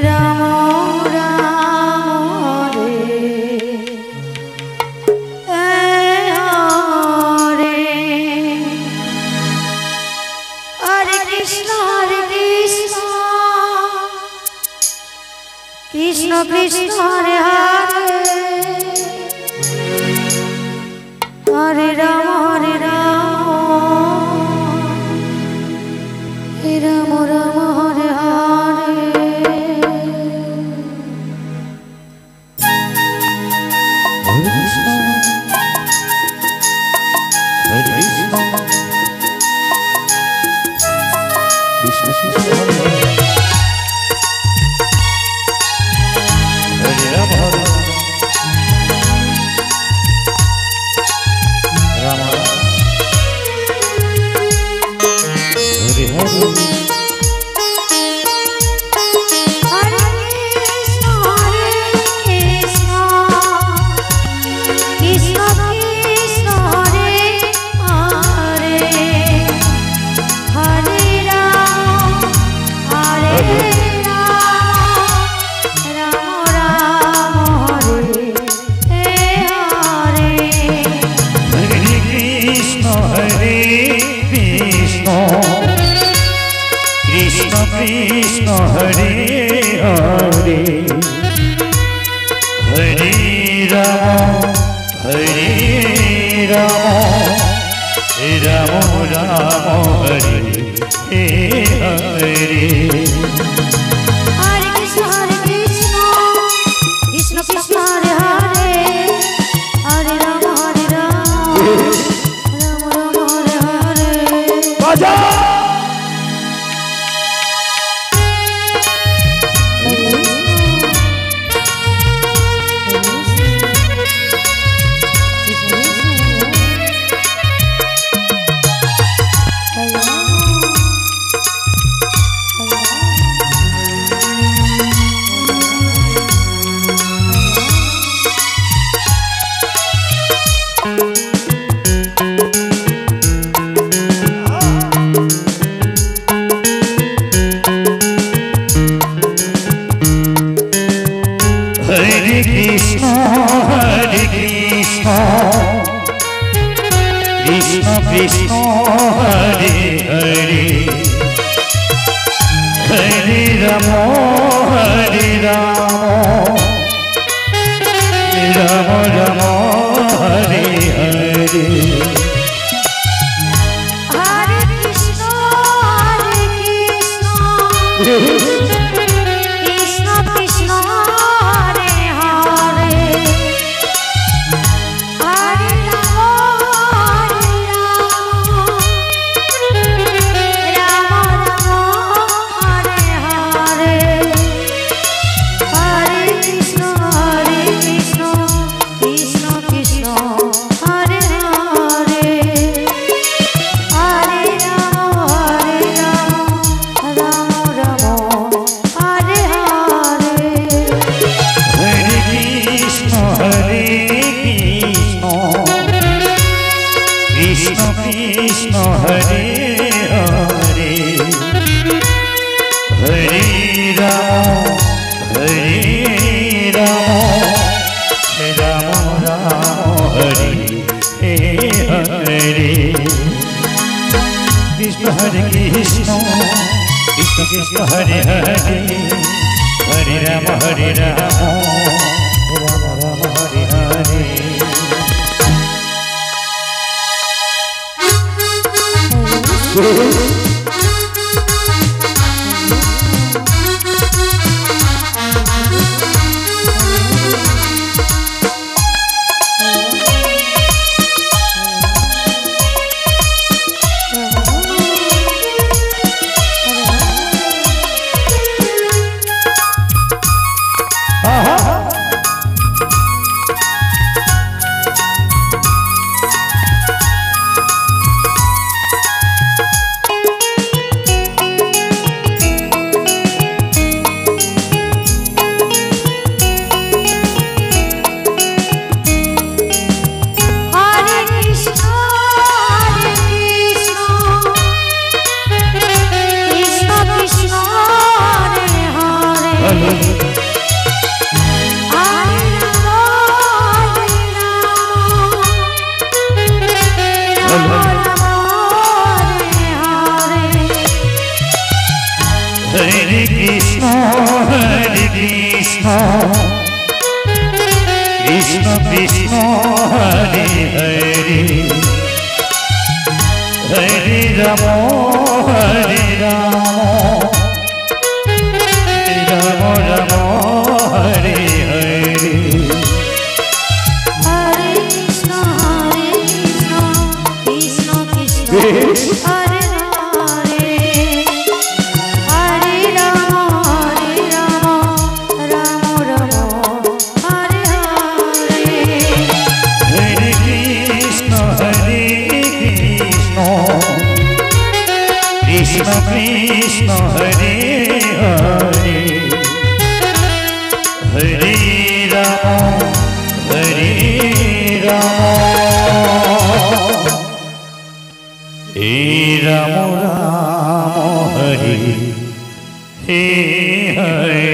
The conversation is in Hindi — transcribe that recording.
राम राम हरे हरे कृष्ण कृष्ण कृष्ण हरे हरे हरे राम राम हरे हरे कृष्ण हरे हरे हरे राम राम राम हरे हरे हरे कृष्ण कृष्ण कृष्ण हरे हरे हरे राम राम हरे हरे बाजा Krishna Krishna Hare Hare Hare Ram Ram Ram Hare Hare Hare Krishna Krishna Krishna Hare Hare Hare Ram Hare Hare Hare Krishna Krishna Krishna Hare Hare Hare Ram Ram Hare Hare Hare Krishna Krishna Krishna Hare Hare Hare Ram Ram Ram Hare Hare Krishna Krishna Krishna Hare Hare Hare Ram Ram Hare Hare Hare Krishna, Krishna Krishna, Hare Hare, Hare Rama, Hare Rama, Rama Rama, Hare Hare. Hare Krishna, Krishna Krishna, Hare Hare, Hare Rama, Rama Rama, Hare Hare. Hare Krishna, Krishna Krishna, Hare Hare, Hare Rama, Hare Rama, Rama Rama, Hare Hare.